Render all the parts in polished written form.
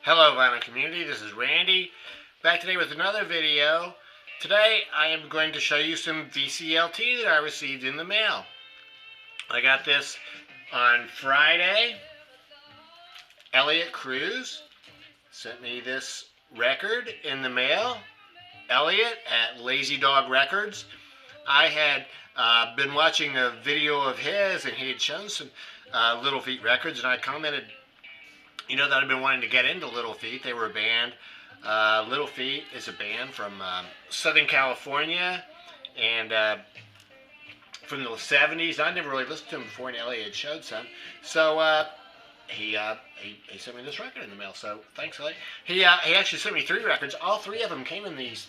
Hello vinyl community, this is Randy, back today with another video. Today I am going to show you some VCLT that I received in the mail. I got this on Friday. Elliott Cruz sent me this record in the mail. Elliott at Lazy Dog Records. I had been watching a video of his and he had shown some Little Feat records, and I commented, that I've been wanting to get into Little Feat. They were a band. Little Feat is a band from Southern California, and from the 70s. I never really listened to them before, and Elliot had showed some. So he sent me this record in the mail. So thanks, Elliot. He actually sent me 3 records. All 3 of them came in these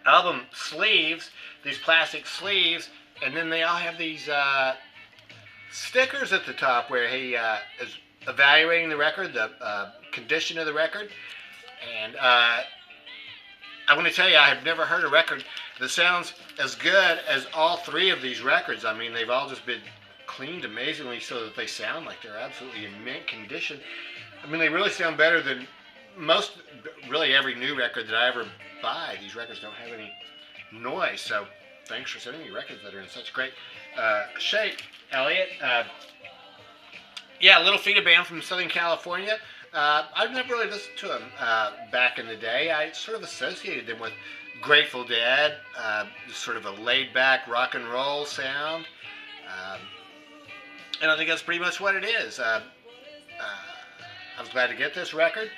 album sleeves, these plastic sleeves, and then they all have these stickers at the top where he is evaluating the record, the condition of the record. And I'm going to tell you, I have never heard a record that sounds as good as all 3 of these records. I mean, they've all just been cleaned amazingly so that they sound like they're absolutely in mint condition. I mean, they really sound better than really every new record that I ever buy. These records don't have any noise, so thanks for sending me records that are in such great shape, Elliot. Yeah, Little Feat, a band from Southern California. I've never really listened to them back in the day. I sort of associated them with Grateful Dead, sort of a laid-back rock and roll sound. And I think that's pretty much what it is. I was glad to get this record.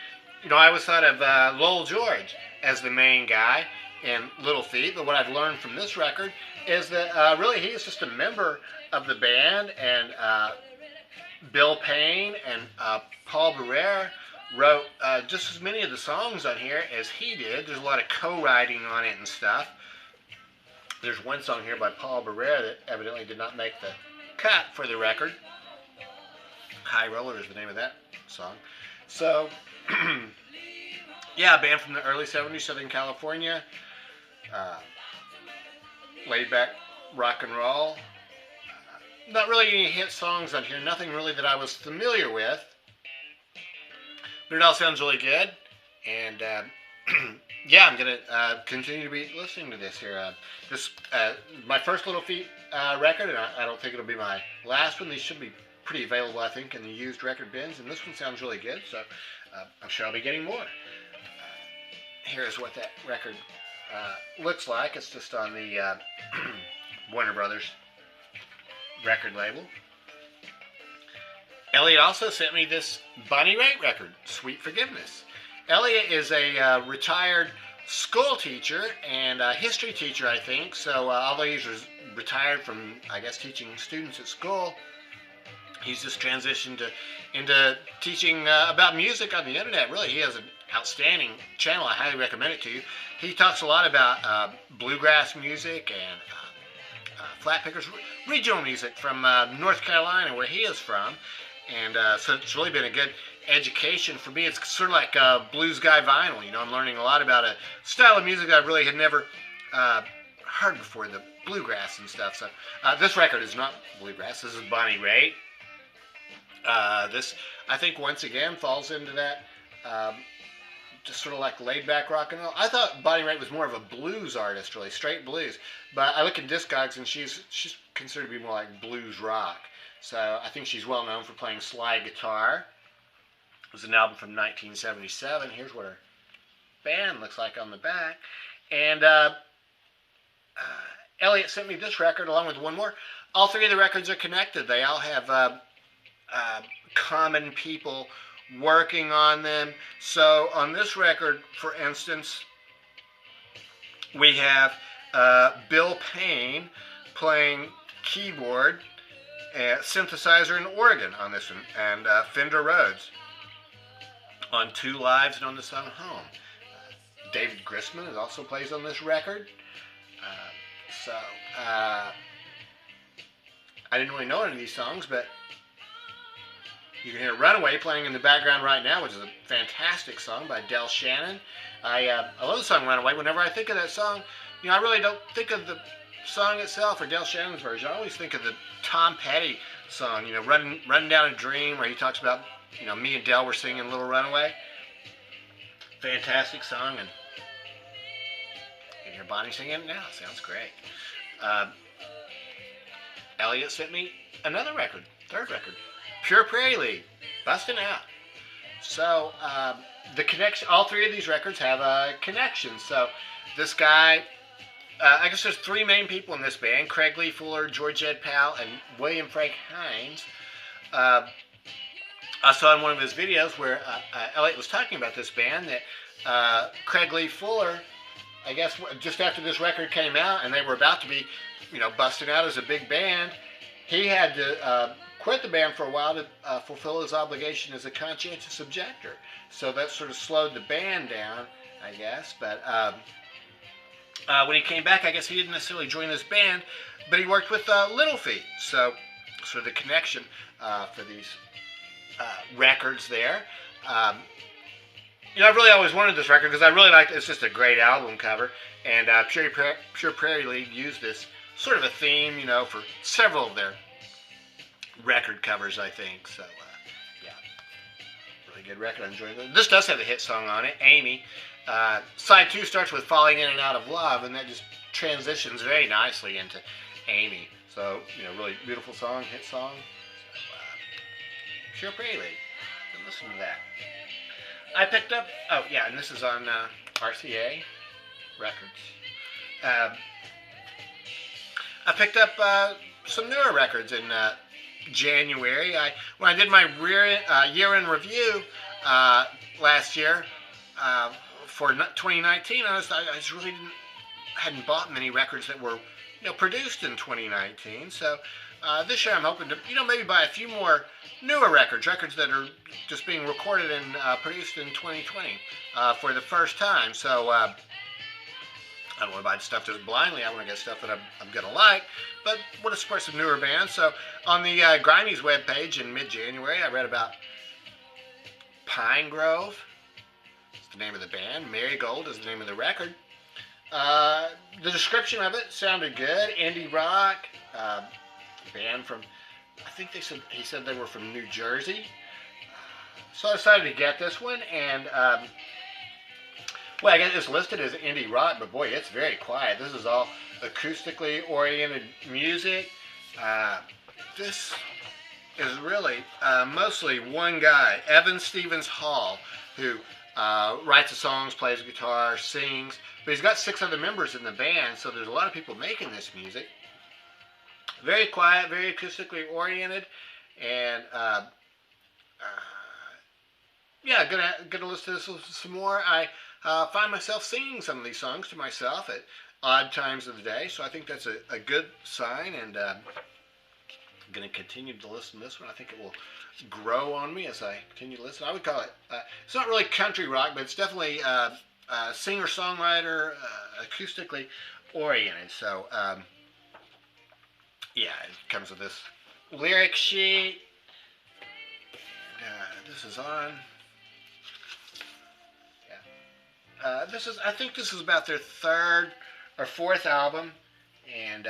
I always thought of Lowell George as the main guy in Little Feat, but what I've learned from this record is that really he is just a member of the band, and Bill Payne and Paul Prairie wrote just as many of the songs on here as he did. There's a lot of co-writing on it and stuff. There's one song here by Paul Prairie that evidently did not make the cut for the record. High Roller is the name of that song. So, yeah, a band from the early 70s, Southern California. Laid-back rock and roll. Not really any hit songs on here. Nothing really that I was familiar with. But it all sounds really good. And, yeah, I'm going to continue to be listening to this here. This my first Little Feat record, and I don't think it'll be my last one. These should be pretty available, I think, in the used record bins. And this one sounds really good, so I'm sure I'll be getting more. Here's what that record looks like. It's just on the Warner Brothers record label. Elliot also sent me this Bonnie Raitt record, Sweet Forgiveness. Elliot is a retired school teacher and a history teacher, I think. So although he's retired from, I guess, teaching students at school, he's just transitioned into teaching about music on the internet. Really, he has an outstanding channel. I highly recommend it to you. He talks a lot about bluegrass music and flat pickers, regional music from North Carolina, where he is from. And so it's really been a good education for me. It's sort of like Blues Guy Vinyl. I'm learning a lot about a style of music that I really had never heard before, the bluegrass and stuff. So this record is not bluegrass. This is Bonnie Raitt. This, I think, once again falls into that just sort of like laid-back rock and roll. I thought Bonnie Raitt was more of a blues artist, really, straight blues. But I look at Discogs, and she's considered to be more like blues rock. So I think she's well known for playing slide guitar. It was an album from 1977. Here's what her band looks like on the back. And Elliot sent me this record along with one more. All 3 of the records are connected. They all have common people working on them. So on this record, for instance, we have Bill Payne playing keyboard, synthesizer, and organ on this one, and Fender Rhodes on 2 Lives and on the song Home. David Grisman also plays on this record. I didn't really know any of these songs, but you can hear Runaway playing in the background right now, which is a fantastic song by Del Shannon. I love the song Runaway. Whenever I think of that song, I really don't think of the song itself or Del Shannon's version. I always think of the Tom Petty song, you know, running down a dream, where he talks about, you know, me and Del were singing Little Runaway. Fantastic song, and you hear Bonnie singing it now. Sounds great. Elliott sent me another record, third record, Pure Prairie League, Busting Out. So the connection, all three of these records have a connection. So this guy, I guess there's three main people in this band: Craig Lee Fuller, George Ed Powell, and William Frank Hines. I saw in one of his videos where Elliott was talking about this band that Craig Lee Fuller, I guess just after this record came out and they were about to be, you know, busting out as a big band, he had to quit the band for a while to fulfill his obligation as a conscientious objector. So that sort of slowed the band down, I guess. But when he came back, I guess he didn't necessarily join this band, but he worked with Little Feat. So sort of the connection for these records there. You know, I've really always wanted this record because I really liked it. It's just a great album cover. And Pure Prairie League used this sort of a theme, you know, for several of their record covers, I think. So, yeah, really good record. I enjoyed it. This does have a hit song on it, Amy. Side 2 starts with Falling In and Out of Love, and that just transitions very nicely into Amy. So, you know, really beautiful song, hit song. So, Pure Prairie League. Listen to that. I picked up, oh yeah, and this is on RCA Records. I picked up some newer records in January. When I did my year-end review last year for 2019, I just really hadn't bought many records that were, you know, produced in 2019. So this year I'm hoping to, you know, maybe buy a few more newer records that are just being recorded and produced in 2020 for the first time. So I don't want to buy stuff just blindly. I want to get stuff that I'm going to like, but want to support some newer bands. So on the Grimey's webpage in mid-January, I read about Pine Grove. It's the name of the band. Marigold is the name of the record. The description of it sounded good. Indie rock. Band from, I think he said they were from New Jersey. So I decided to get this one, and well, I guess it's listed as indie rock, but boy, it's very quiet. This is all acoustically oriented music. This is really mostly one guy, Evan Stevens Hall, who writes the songs, plays the guitar, sings, but he's got 6 other members in the band, so there's a lot of people making this music. Very quiet, very acoustically oriented, and yeah, gonna listen to this some more. I find myself singing some of these songs to myself at odd times of the day, so I think that's a good sign, and I'm gonna continue to listen to this one. I think it will grow on me as I continue to listen. I would call it, it's not really country rock, but it's definitely singer-songwriter, acoustically oriented. So yeah, it comes with this lyric sheet. And, this is on. Yeah. I think this is about their 3rd or 4th album, and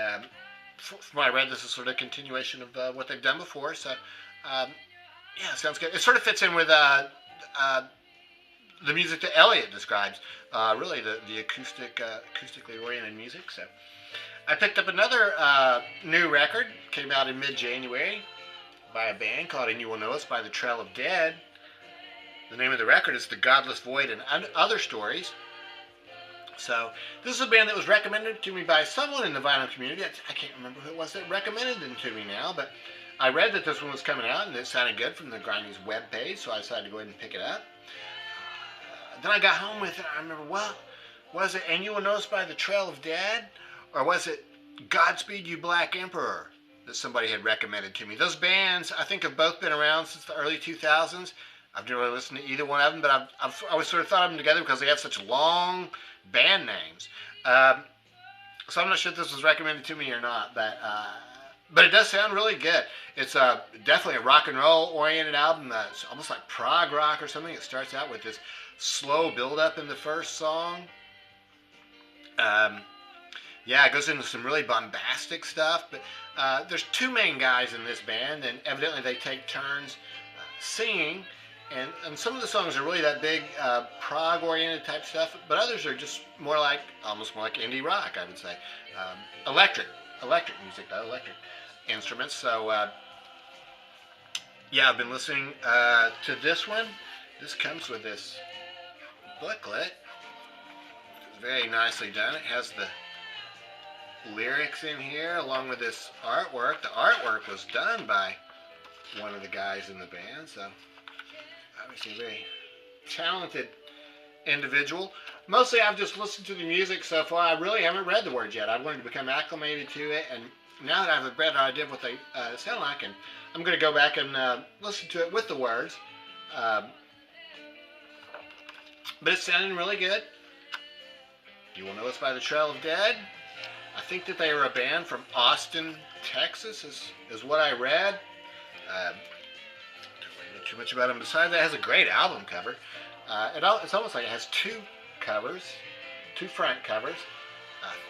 from what I read, this is sort of a continuation of what they've done before. So, yeah, sounds good. It sort of fits in with the music that Elliott describes. Really, the acoustically oriented music. So. I picked up another new record, came out in mid-January, by a band called And You Will Know Us by the Trail of Dead. The name of the record is The Godless Void and Other Stories. So, this is a band that was recommended to me by someone in the vinyl community. I can't remember who it was that recommended them to me now, but I read that this one was coming out, and it sounded good from the Grimey's webpage, so I decided to go ahead and pick it up. Then I got home with it, I remember, well, was it And You Will Know Us by the Trail of Dead? Or was it Godspeed You Black Emperor that somebody had recommended to me? Those bands, I think, have both been around since the early 2000s. I've never really listened to either one of them, but I've always sort of thought of them together because they have such long band names. So I'm not sure if this was recommended to me or not, but it does sound really good. It's definitely a rock and roll oriented album. It's almost like prog rock or something. It starts out with this slow build up in the first song. Yeah, it goes into some really bombastic stuff, but there's two main guys in this band, and evidently they take turns singing, and some of the songs are really that big prog-oriented type stuff, but others are just more like, almost more like indie rock, I would say. Electric music, though, electric instruments. So, yeah, I've been listening to this one. This comes with this booklet. It's very nicely done. It has the lyrics in here along with this artwork. The artwork was done by one of the guys in the band, so obviously a very talented individual. Mostly I've just listened to the music so far. I really haven't read the words yet. I've learned to become acclimated to it, and now that I have a better idea of what they sound like, and I'm going to go back and listen to it with the words. But it's sounding really good. You will know it's by the Trail of Dead. I think that they were a band from Austin, Texas, is what I read. Don't really know too much about them. Besides that, it has a great album cover. It's almost like it has two covers, two front covers.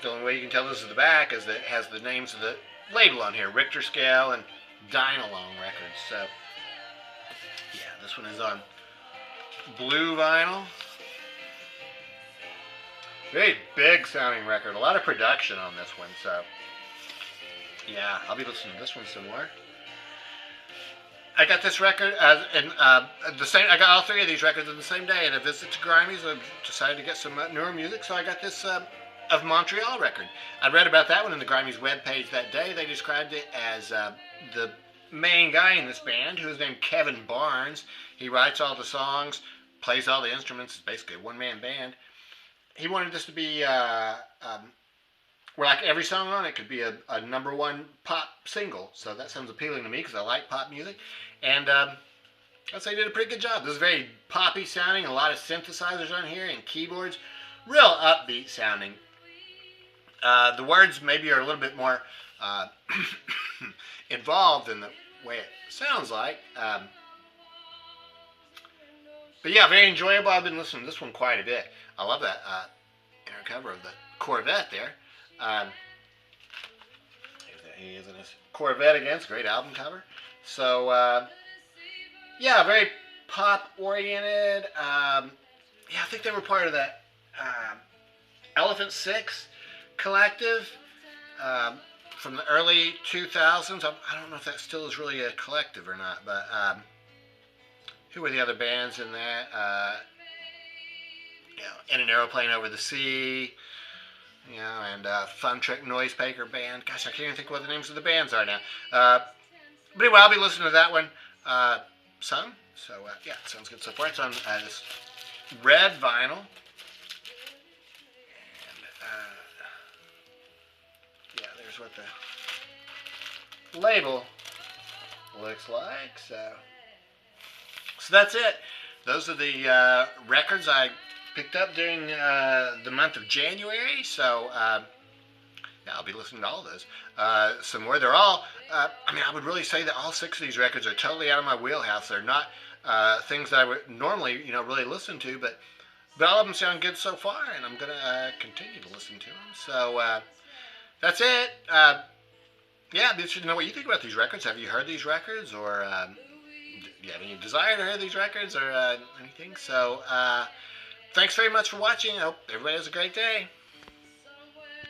The only way you can tell this is the back is that it has the names of the label on here, Richter Scale and Dynalong Records. So, yeah, this one is on blue vinyl. Very big sounding record. A lot of production on this one. So, yeah, I'll be listening to this one some more. I got this record the same. I got all three of these records on the same day at a visit to Grimey's. I decided to get some newer music, so I got this of Montreal record. I read about that one in the Grimey's webpage that day. They described it as the main guy in this band, who's named Kevin Barnes. He writes all the songs, plays all the instruments. It's basically a one-man band. He wanted this to be where like every song on it could be a #1 pop single. So that sounds appealing to me because I like pop music. And I'd say he did a pretty good job. This is very poppy sounding, a lot of synthesizers on here and keyboards. Real upbeat sounding. The words maybe are a little bit more involved in the way it sounds like. But yeah, very enjoyable. I've been listening to this one quite a bit. I love that inner cover of the Corvette there. He is in his Corvette again. It's a great album cover. So, yeah, very pop-oriented. Yeah, I think they were part of that Elephant Six collective from the early 2000s. I don't know if that still is really a collective or not, but who were the other bands in that? In an Aeroplane Over the Sea, and Fun Trick Noisemaker Band. Gosh, I can't even think what the names of the bands are now. But anyway, I'll be listening to that one some. So, yeah, it sounds good so far. It's on this red vinyl. And, yeah, there's what the label looks like. So that's it. Those are the records I picked up during the month of January, so yeah, I'll be listening to all of those. Some more. They're all, I would really say that all 6 of these records are totally out of my wheelhouse. They're not things that I would normally, really listen to, but all of them sound good so far, and I'm going to continue to listen to them. So that's it. Yeah, I'd be interested to know what you think about these records. Have you heard these records, or do you have any desire to hear these records, or anything? So, thanks very much for watching. I hope everybody has a great day.